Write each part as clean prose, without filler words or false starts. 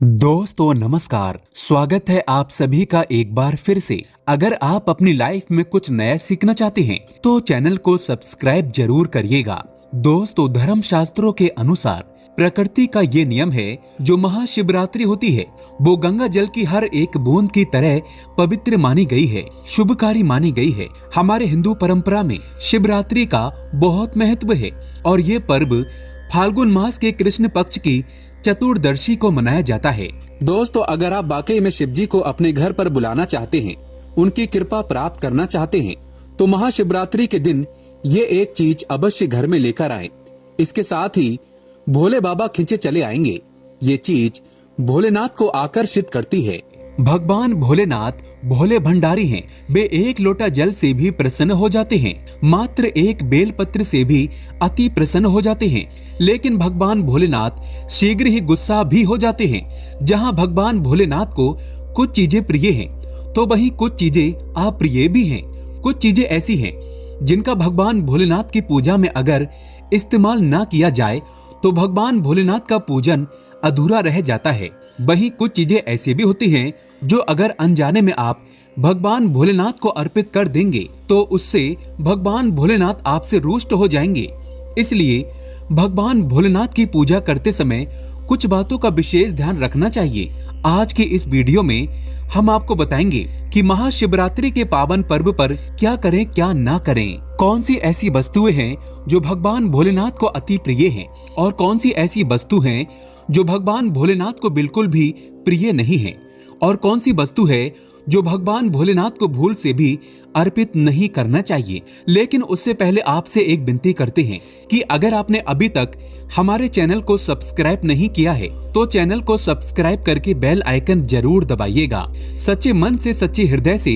दोस्तों नमस्कार। स्वागत है आप सभी का एक बार फिर से। अगर आप अपनी लाइफ में कुछ नया सीखना चाहते हैं तो चैनल को सब्सक्राइब जरूर करिएगा। दोस्तों धर्म शास्त्रों के अनुसार प्रकृति का ये नियम है, जो महाशिवरात्रि होती है वो गंगा जल की हर एक बूंद की तरह पवित्र मानी गई है, शुभकारी मानी गई है। हमारे हिंदू परंपरा में शिवरात्रि का बहुत महत्व है और ये पर्व फाल्गुन मास के कृष्ण पक्ष की चतुर्दशी को मनाया जाता है। दोस्तों अगर आप वाकई में शिव जी को अपने घर पर बुलाना चाहते हैं, उनकी कृपा प्राप्त करना चाहते हैं, तो महाशिवरात्रि के दिन ये एक चीज अवश्य घर में लेकर आएं। इसके साथ ही भोले बाबा खिंचे चले आएंगे। ये चीज भोलेनाथ को आकर्षित करती है। भगवान भोलेनाथ भोले भंडारी हैं। वे एक लोटा जल से भी प्रसन्न हो जाते हैं, मात्र एक बेलपत्र से भी अति प्रसन्न हो जाते हैं। लेकिन भगवान भोलेनाथ शीघ्र ही गुस्सा भी हो जाते हैं। जहां भगवान भोलेनाथ को कुछ चीजें प्रिय हैं, तो वहीं कुछ चीजें अप्रिय भी हैं। कुछ चीजें ऐसी हैं जिनका भगवान भोलेनाथ की पूजा में अगर इस्तेमाल ना किया जाए तो भगवान भोलेनाथ का पूजन अधूरा रह जाता है। वहीं कुछ चीजें ऐसी भी होती हैं जो अगर अनजाने में आप भगवान भोलेनाथ को अर्पित कर देंगे तो उससे भगवान भोलेनाथ आपसे रुष्ट हो जाएंगे। इसलिए भगवान भोलेनाथ की पूजा करते समय कुछ बातों का विशेष ध्यान रखना चाहिए। आज की इस वीडियो में हम आपको बताएंगे कि महाशिवरात्रि के पावन पर्व पर क्या करें क्या ना करें, कौन सी ऐसी वस्तुएं हैं जो भगवान भोलेनाथ को अति प्रिय हैं और कौन सी ऐसी वस्तु हैं जो भगवान भोलेनाथ को बिल्कुल भी प्रिय नहीं है, और कौन सी वस्तु है जो भगवान भोलेनाथ को भूल से भी अर्पित नहीं करना चाहिए। लेकिन उससे पहले आपसे एक विनती करते हैं कि अगर आपने अभी तक हमारे चैनल को सब्सक्राइब नहीं किया है तो चैनल को सब्सक्राइब करके बेल आइकन जरूर दबाइएगा। सच्चे मन से सच्चे हृदय से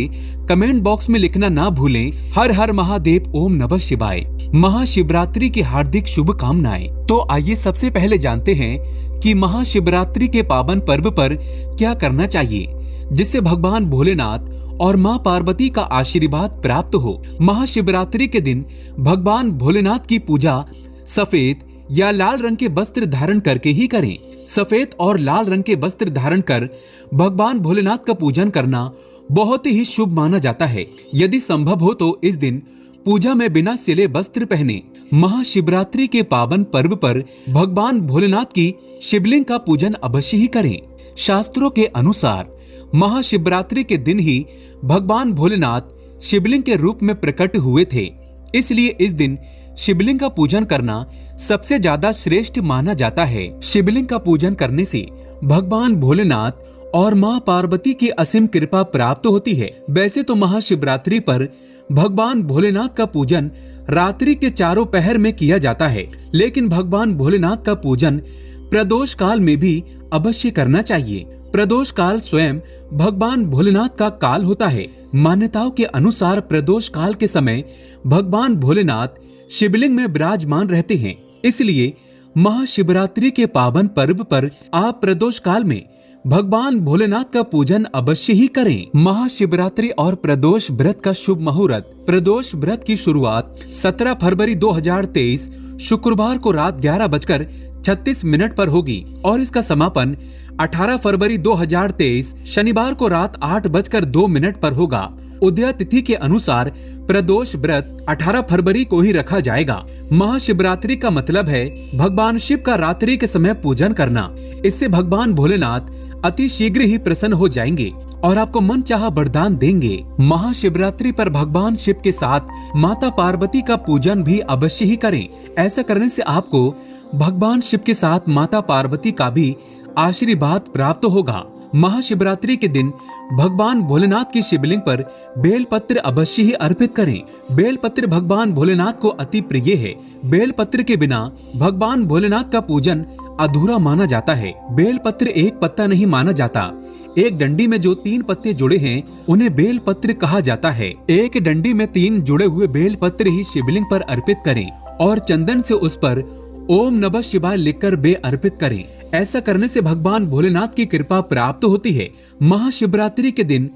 कमेंट बॉक्स में लिखना ना भूलें, हर हर महादेव, ओम नमः शिवाय। महाशिवरात्रि की हार्दिक शुभकामनाएं। तो आइए सबसे पहले जानते हैं कि महाशिवरात्रि के पावन पर्व पर क्या करना चाहिए जिससे भगवान भोलेनाथ और मां पार्वती का आशीर्वाद प्राप्त हो। महाशिवरात्रि के दिन भगवान भोलेनाथ की पूजा सफेद या लाल रंग के वस्त्र धारण करके ही करें। सफेद और लाल रंग के वस्त्र धारण कर भगवान भोलेनाथ का पूजन करना बहुत ही शुभ माना जाता है। यदि संभव हो तो इस दिन पूजा में बिना सिले वस्त्र पहने। महाशिवरात्रि के पावन पर्व पर भगवान भोलेनाथ की शिवलिंग का पूजन अवश्य ही करें। शास्त्रों के अनुसार महाशिवरात्रि के दिन ही भगवान भोलेनाथ शिवलिंग के रूप में प्रकट हुए थे। इसलिए इस दिन शिवलिंग का पूजन करना सबसे ज्यादा श्रेष्ठ माना जाता है। शिवलिंग का पूजन करने से भगवान भोलेनाथ और मां पार्वती की असीम कृपा प्राप्त होती है। वैसे तो महाशिवरात्रि पर भगवान भोलेनाथ का पूजन रात्रि के चारों पहर में किया जाता है, लेकिन भगवान भोलेनाथ का पूजन प्रदोष काल में भी अवश्य करना चाहिए। प्रदोष काल स्वयं भगवान भोलेनाथ का काल होता है। मान्यताओं के अनुसार प्रदोष काल के समय भगवान भोलेनाथ शिवलिंग में विराजमान रहते हैं। इसलिए महाशिवरात्रि के पावन पर्व पर आप प्रदोष काल में भगवान भोलेनाथ का पूजन अवश्य ही करें। महाशिवरात्रि और प्रदोष व्रत का शुभ मुहूर्त। प्रदोष व्रत की शुरुआत 17 फरवरी 2023 शुक्रवार को रात 11:36 पर होगी और इसका समापन 18 फरवरी 2023 शनिवार को रात 8:02 पर होगा। उदय तिथि के अनुसार प्रदोष व्रत 18 फरवरी को ही रखा जाएगा। महाशिवरात्रि का मतलब है भगवान शिव का रात्रि के समय पूजन करना। इससे भगवान भोलेनाथ अति शीघ्र ही प्रसन्न हो जाएंगे और आपको मनचाहा वरदान देंगे। महाशिवरात्रि पर भगवान शिव के साथ माता पार्वती का पूजन भी अवश्य ही करें। ऐसा करने से आपको भगवान शिव के साथ माता पार्वती का भी आशीर्वाद प्राप्त होगा। महाशिवरात्रि के दिन भगवान भोलेनाथ की शिवलिंग पर बेलपत्र अवश्य ही अर्पित करें। बेलपत्र भगवान भोलेनाथ को अति प्रिय है। बेलपत्र के बिना भगवान भोलेनाथ का पूजन अधूरा माना जाता है। बेलपत्र एक पत्ता नहीं माना जाता। एक डंडी में जो 3 पत्ते जुड़े हैं उन्हें बेलपत्र कहा जाता है। एक डंडी में 3 जुड़े हुए बेलपत्र ही शिवलिंग पर अर्पित करें और चंदन से उस पर ओम नमः शिवाय लिखकर बे अर्पित करें। ऐसा करने से भगवान भोलेनाथ की कृपा प्राप्त होती है। महाशिवरात्रि के दिन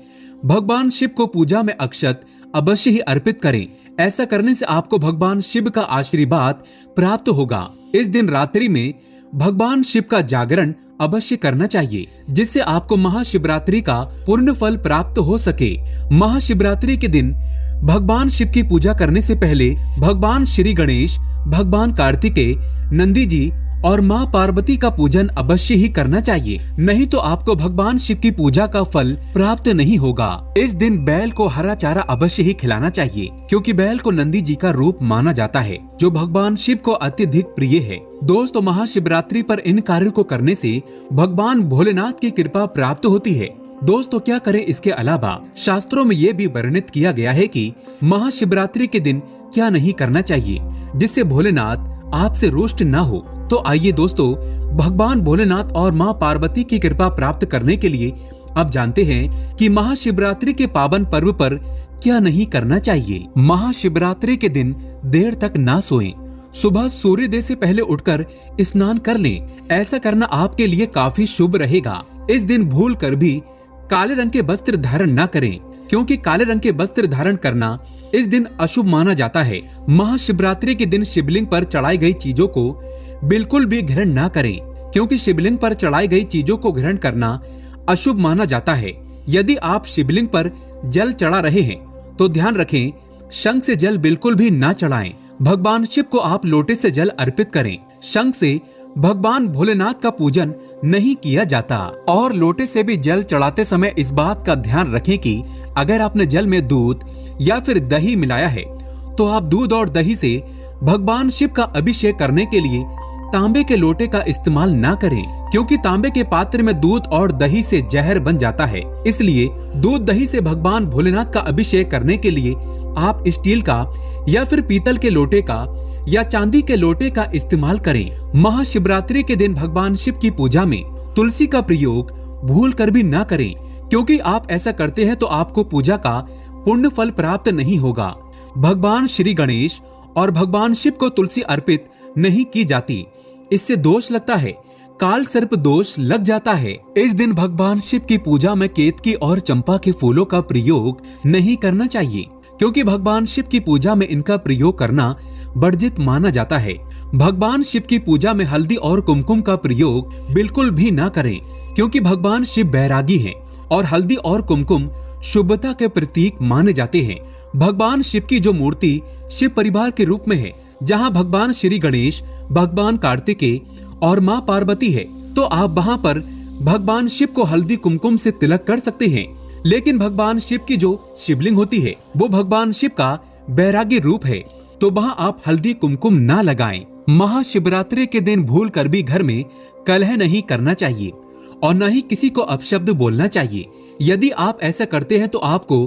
भगवान शिव को पूजा में अक्षत अवश्य ही अर्पित करें। ऐसा करने से आपको भगवान शिव का आशीर्वाद प्राप्त होगा। इस दिन रात्रि में भगवान शिव का जागरण अवश्य करना चाहिए, जिससे आपको महाशिवरात्रि का पूर्ण फल प्राप्त हो सके। महाशिवरात्रि के दिन भगवान शिव की पूजा करने से पहले भगवान श्री गणेश, भगवान कार्तिकेय, नंदी जी और माँ पार्वती का पूजन अवश्य ही करना चाहिए, नहीं तो आपको भगवान शिव की पूजा का फल प्राप्त नहीं होगा। इस दिन बैल को हरा चारा अवश्य ही खिलाना चाहिए, क्योंकि बैल को नंदी जी का रूप माना जाता है, जो भगवान शिव को अत्यधिक प्रिय है। दोस्तों, महाशिवरात्रि पर इन कार्यों को करने से भगवान भोलेनाथ की कृपा प्राप्त होती है। दोस्तों, क्या करें, इसके अलावा शास्त्रों में ये भी वर्णित किया गया है कि महाशिवरात्रि के दिन क्या नहीं करना चाहिए, जिससे भोलेनाथ आपसे रुष्ट ना हो। तो आइए दोस्तों, भगवान भोलेनाथ और माँ पार्वती की कृपा प्राप्त करने के लिए अब जानते हैं कि महाशिवरात्रि के पावन पर्व पर क्या नहीं करना चाहिए। महाशिवरात्रि के दिन देर तक ना सोएं। सुबह सूर्योदय से पहले उठकर स्नान कर लें। ऐसा करना आपके लिए काफी शुभ रहेगा। इस दिन भूल कर भी काले रंग के वस्त्र धारण न करें, क्योंकि काले रंग के वस्त्र धारण करना इस दिन अशुभ माना जाता है। महाशिवरात्रि के दिन शिवलिंग पर चढ़ाई गई चीजों को बिल्कुल भी ग्रहण ना करें, क्योंकि शिवलिंग पर चढ़ाई गई चीजों को ग्रहण करना अशुभ माना जाता है। यदि आप शिवलिंग पर जल चढ़ा रहे हैं तो ध्यान रखें, शंख से जल बिल्कुल भी ना चढ़ाएं। भगवान शिव को आप लोटे से जल अर्पित करें। शंख से भगवान भोलेनाथ का पूजन नहीं किया जाता। और लोटे से भी जल चढ़ाते समय इस बात का ध्यान रखें कि अगर आपने जल में दूध या फिर दही मिलाया है तो आप दूध और दही से भगवान शिव का अभिषेक करने के लिए तांबे के लोटे का इस्तेमाल ना करें, क्योंकि तांबे के पात्र में दूध और दही से जहर बन जाता है। इसलिए दूध दही से भगवान भोलेनाथ का अभिषेक करने के लिए आप स्टील का या फिर पीतल के लोटे का या चांदी के लोटे का इस्तेमाल करें। महाशिवरात्रि के दिन भगवान शिव की पूजा में तुलसी का प्रयोग भूल कर भी ना करें, क्योंकि आप ऐसा करते हैं तो आपको पूजा का पुण्य फल प्राप्त नहीं होगा। भगवान श्री गणेश और भगवान शिव को तुलसी अर्पित नहीं की जाती, इससे दोष लगता है, काल सर्प दोष लग जाता है। इस दिन भगवान शिव की पूजा में केतकी और चंपा के फूलों का प्रयोग नहीं करना चाहिए, क्योंकि भगवान शिव की पूजा में इनका प्रयोग करना वर्जित माना जाता है। भगवान शिव की पूजा में हल्दी और कुमकुम का प्रयोग बिल्कुल भी ना करें, क्योंकि भगवान शिव बैरागी हैं और हल्दी और कुमकुम शुभता के प्रतीक माने जाते हैं। भगवान शिव की जो मूर्ति शिव परिवार के रूप में है, जहां भगवान श्री गणेश, भगवान कार्तिकेय और माँ पार्वती है, तो आप वहां पर भगवान शिव को हल्दी कुमकुम से तिलक कर सकते हैं। लेकिन भगवान शिव की जो शिवलिंग होती है वो भगवान शिव का बैरागी रूप है, तो वहां आप हल्दी कुमकुम ना लगाएं। महाशिवरात्रि के दिन भूल कर भी घर में कलह नहीं करना चाहिए और न ही किसी को अपशब्द बोलना चाहिए। यदि आप ऐसा करते हैं तो आपको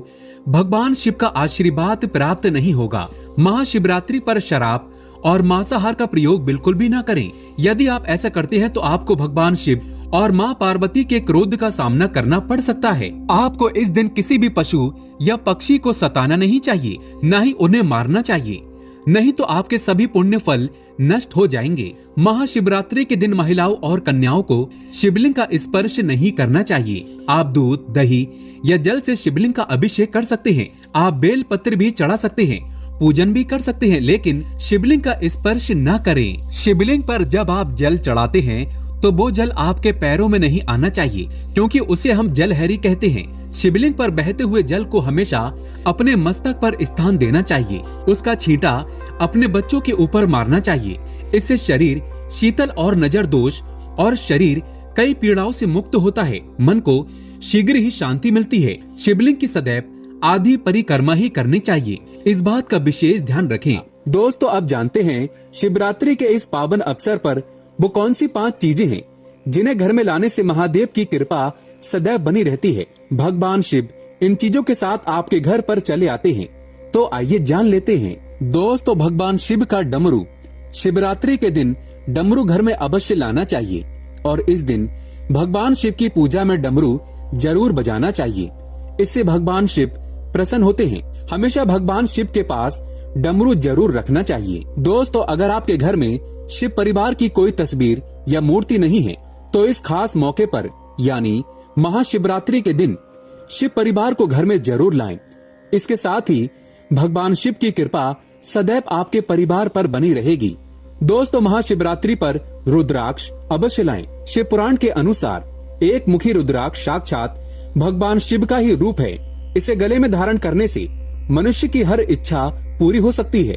भगवान शिव का आशीर्वाद प्राप्त नहीं होगा। महाशिवरात्रि पर शराब और मांसाहार का प्रयोग बिल्कुल भी ना करें। यदि आप ऐसा करते हैं तो आपको भगवान शिव और माँ पार्वती के क्रोध का सामना करना पड़ सकता है। आपको इस दिन किसी भी पशु या पक्षी को सताना नहीं चाहिए, न ही उन्हें मारना चाहिए, नहीं तो आपके सभी पुण्य फल नष्ट हो जाएंगे। महाशिवरात्रि के दिन महिलाओं और कन्याओं को शिवलिंग का स्पर्श नहीं करना चाहिए। आप दूध, दही या जल से शिवलिंग का अभिषेक कर सकते हैं। आप बेल पत्र भी चढ़ा सकते हैं, पूजन भी कर सकते हैं, लेकिन शिवलिंग का स्पर्श न करें। शिवलिंग पर जब आप जल चढ़ाते हैं तो वो जल आपके पैरों में नहीं आना चाहिए, क्योंकि उसे हम जलहरी कहते हैं। शिवलिंग पर बहते हुए जल को हमेशा अपने मस्तक पर स्थान देना चाहिए। उसका छींटा अपने बच्चों के ऊपर मारना चाहिए। इससे शरीर शीतल और नजर दोष और शरीर कई पीड़ाओं से मुक्त होता है। मन को शीघ्र ही शांति मिलती है। शिवलिंग की सदैव आधी परिक्रमा ही करनी चाहिए, इस बात का विशेष ध्यान रखें। दोस्तों, अब जानते हैं शिवरात्रि के इस पावन अवसर पर वो कौन सी 5 चीजें हैं जिन्हें घर में लाने से महादेव की कृपा सदैव बनी रहती है। भगवान शिव इन चीजों के साथ आपके घर पर चले आते हैं, तो आइए जान लेते हैं। दोस्तों, भगवान शिव का डमरू। शिवरात्रि के दिन डमरू घर में अवश्य लाना चाहिए और इस दिन भगवान शिव की पूजा में डमरू जरूर बजाना चाहिए। इससे भगवान शिव प्रसन्न होते हैं। हमेशा भगवान शिव के पास डमरू जरूर रखना चाहिए। दोस्तों, अगर आपके घर में शिव परिवार की कोई तस्वीर या मूर्ति नहीं है तो इस खास मौके पर यानी महाशिवरात्रि के दिन शिव परिवार को घर में जरूर लाएं। इसके साथ ही भगवान शिव की कृपा सदैव आपके परिवार पर बनी रहेगी दोस्तों, महाशिवरात्रि पर रुद्राक्ष अवश्य लाएं। शिव पुराण के अनुसार एक मुखी रुद्राक्ष साक्षात भगवान शिव का ही रूप है। इसे गले में धारण करने से मनुष्य की हर इच्छा पूरी हो सकती है।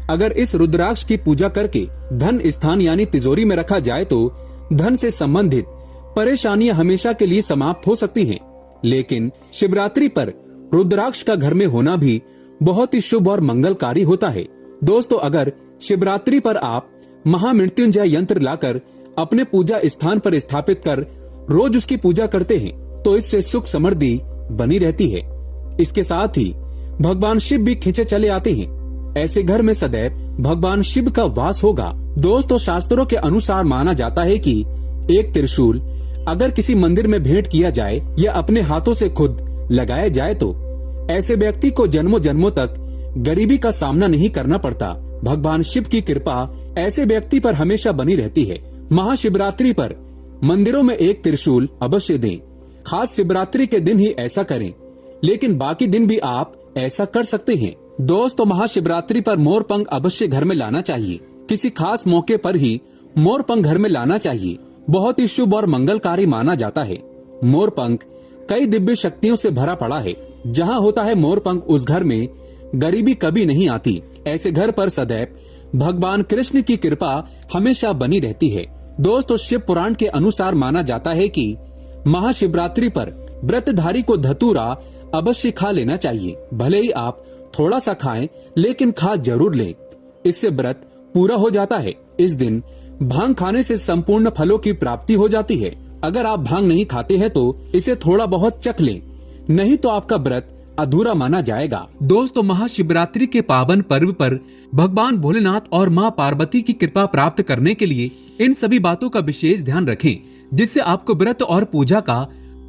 अगर इस रुद्राक्ष की पूजा करके धन स्थान यानी तिजोरी में रखा जाए तो धन से संबंधित परेशानियां हमेशा के लिए समाप्त हो सकती हैं। लेकिन शिवरात्रि पर रुद्राक्ष का घर में होना भी बहुत ही शुभ और मंगलकारी होता है। दोस्तों, अगर शिवरात्रि पर आप महामृत्युंजय यंत्र लाकर अपने पूजा स्थान पर स्थापित कर रोज उसकी पूजा करते हैं तो इससे सुख समृद्धि बनी रहती है। इसके साथ ही भगवान शिव भी खींचे चले आते हैं। ऐसे घर में सदैव भगवान शिव का वास होगा। दोस्तों, शास्त्रों के अनुसार माना जाता है कि एक त्रिशूल अगर किसी मंदिर में भेंट किया जाए या अपने हाथों से खुद लगाया जाए तो ऐसे व्यक्ति को जन्मों जन्मों तक गरीबी का सामना नहीं करना पड़ता। भगवान शिव की कृपा ऐसे व्यक्ति पर हमेशा बनी रहती है। महाशिवरात्रि पर मंदिरों में एक त्रिशूल अवश्य दें। खास शिवरात्रि के दिन ही ऐसा करें, लेकिन बाकी दिन भी आप ऐसा कर सकते हैं। दोस्तों, महाशिवरात्रि पर मोर पंख अवश्य घर में लाना चाहिए। किसी खास मौके पर ही मोर पंख घर में लाना चाहिए। बहुत ही शुभ और मंगलकारी माना जाता है। मोर पंख कई दिव्य शक्तियों से भरा पड़ा है। जहाँ होता है मोर पंख, उस घर में गरीबी कभी नहीं आती। ऐसे घर पर सदैव भगवान कृष्ण की कृपा हमेशा बनी रहती है। दोस्तों, शिव पुराण के अनुसार माना जाता है कि महाशिवरात्रि पर व्रतधारी को धतूरा अवश्य खा लेना चाहिए। भले ही आप थोड़ा सा खाएं, लेकिन खा जरूर लें। इससे व्रत पूरा हो जाता है। इस दिन भांग खाने से संपूर्ण फलों की प्राप्ति हो जाती है। अगर आप भांग नहीं खाते हैं तो इसे थोड़ा बहुत चख लें, नहीं तो आपका व्रत अधूरा माना जाएगा। दोस्तों, महाशिवरात्रि के पावन पर्व पर भगवान भोलेनाथ और माँ पार्वती की कृपा प्राप्त करने के लिए इन सभी बातों का विशेष ध्यान रखें, जिससे आपको व्रत और पूजा का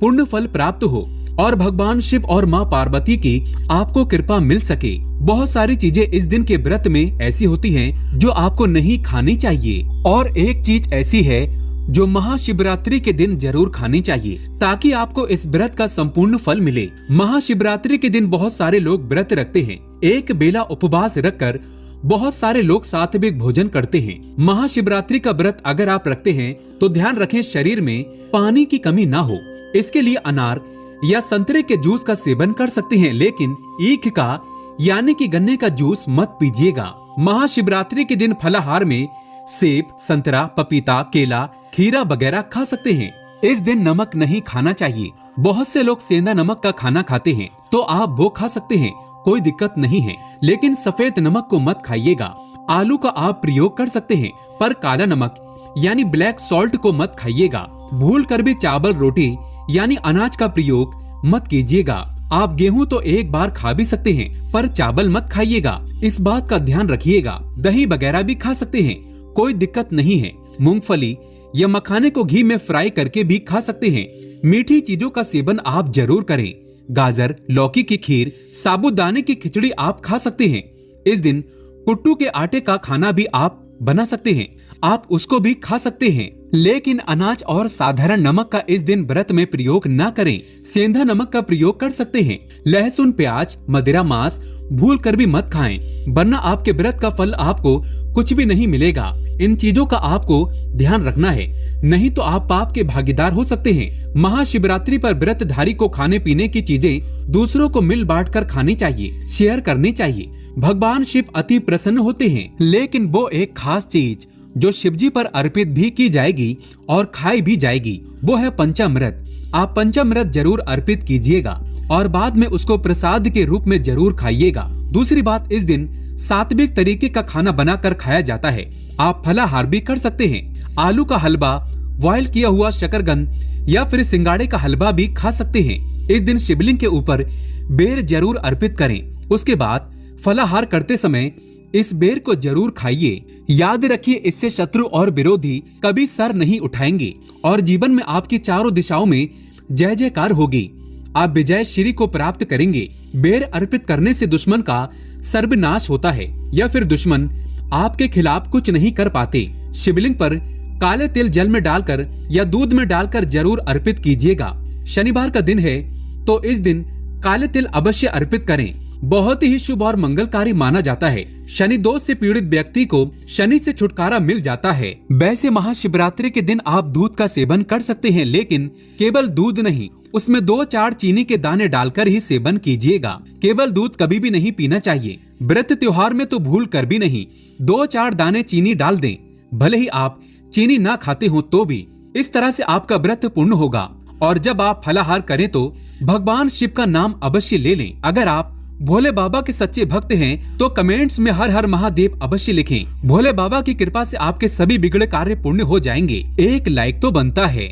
पूर्ण फल प्राप्त हो और भगवान शिव और माँ पार्वती की आपको कृपा मिल सके। बहुत सारी चीजें इस दिन के व्रत में ऐसी होती हैं जो आपको नहीं खानी चाहिए, और एक चीज ऐसी है जो महाशिवरात्रि के दिन जरूर खानी चाहिए ताकि आपको इस व्रत का संपूर्ण फल मिले। महाशिवरात्रि के दिन बहुत सारे लोग व्रत रखते हैं। एक बेला उपवास रखकर बहुत सारे लोग सात्विक भोजन करते हैं। महाशिवरात्रि का व्रत अगर आप रखते हैं तो ध्यान रखें शरीर में पानी की कमी ना हो। इसके लिए अनार या संतरे के जूस का सेवन कर सकते हैं, लेकिन ईख का यानी कि गन्ने का जूस मत पीजिएगा। महाशिवरात्रि के दिन फलाहार में सेब, संतरा, पपीता, केला, खीरा वगैरह खा सकते हैं। इस दिन नमक नहीं खाना चाहिए। बहुत से लोग सेंधा नमक का खाना खाते हैं तो आप वो खा सकते हैं, कोई दिक्कत नहीं है, लेकिन सफेद नमक को मत खाइएगा। आलू का आप प्रयोग कर सकते हैं, पर काला नमक यानी ब्लैक सॉल्ट को मत खाइएगा। भूल कर भी चावल रोटी यानी अनाज का प्रयोग मत कीजिएगा। आप गेहूं तो एक बार खा भी सकते हैं, पर चावल मत खाइएगा। इस बात का ध्यान रखिएगा। दही वगैरह भी खा सकते हैं, कोई दिक्कत नहीं है। मूंगफली या मखाने को घी में फ्राई करके भी खा सकते हैं। मीठी चीजों का सेवन आप जरूर करें। गाजर, लौकी की खीर, साबूदाने की खिचड़ी आप खा सकते हैं। इस दिन कुट्टू के आटे का खाना भी आप बना सकते हैं, आप उसको भी खा सकते हैं, लेकिन अनाज और साधारण नमक का इस दिन व्रत में प्रयोग न करें। सेंधा नमक का प्रयोग कर सकते हैं। लहसुन, प्याज, मदिरा, मांस भूल कर भी मत खाएं, वरना आपके व्रत का फल आपको कुछ भी नहीं मिलेगा। इन चीजों का आपको ध्यान रखना है, नहीं तो आप पाप के भागीदार हो सकते हैं। महाशिवरात्रि पर व्रतधारी को खाने पीने की चीजें दूसरों को मिल बांट कर खानी चाहिए, शेयर करनी चाहिए। भगवान शिव अति प्रसन्न होते हैं, लेकिन वो एक खास चीज जो शिवजी पर अर्पित भी की जाएगी और खाई भी जाएगी, वो है पंचामृत। आप पंचामृत जरूर अर्पित कीजिएगा और बाद में उसको प्रसाद के रूप में जरूर खाइएगा। दूसरी बात, इस दिन सात्विक तरीके का खाना बनाकर खाया जाता है। आप फलाहार भी कर सकते हैं। आलू का हलवा, बॉयल किया हुआ शकरकंद या फिर सिंगाड़े का हलवा भी खा सकते हैं। इस दिन शिवलिंग के ऊपर बेर जरूर अर्पित करें। उसके बाद फलाहार करते समय इस बेर को जरूर खाइए। याद रखिए, इससे शत्रु और विरोधी कभी सर नहीं उठाएंगे और जीवन में आपकी चारों दिशाओं में जय जयकार होगी। आप विजय श्री को प्राप्त करेंगे। बेर अर्पित करने से दुश्मन का सर्वनाश होता है या फिर दुश्मन आपके खिलाफ कुछ नहीं कर पाते। शिवलिंग पर काले तिल जल में डालकर या दूध में डालकर जरूर अर्पित कीजिएगा। शनिवार का दिन है तो इस दिन काले तिल अवश्य अर्पित करें बहुत ही शुभ और मंगलकारी माना जाता है। शनि दोष से पीड़ित व्यक्ति को शनि से छुटकारा मिल जाता है। वैसे महाशिवरात्रि के दिन आप दूध का सेवन कर सकते हैं, लेकिन केवल दूध नहीं, उसमें 2-4 चीनी के दाने डालकर ही सेवन कीजिएगा। केवल दूध कभी भी नहीं पीना चाहिए। व्रत त्योहार में तो भूल कर भी नहीं 2-4 दाने चीनी डाल दें, भले ही आप चीनी ना खाते हो तो भी। इस तरह से आपका व्रत पूर्ण होगा। और जब आप फलाहार करें तो भगवान शिव का नाम अवश्य ले लें। अगर आप भोले बाबा के सच्चे भक्त हैं तो कमेंट्स में हर हर महादेव अवश्य लिखें। भोले बाबा की कृपा से आपके सभी बिगड़े कार्य पूर्ण हो जाएंगे। एक लाइक तो बनता है।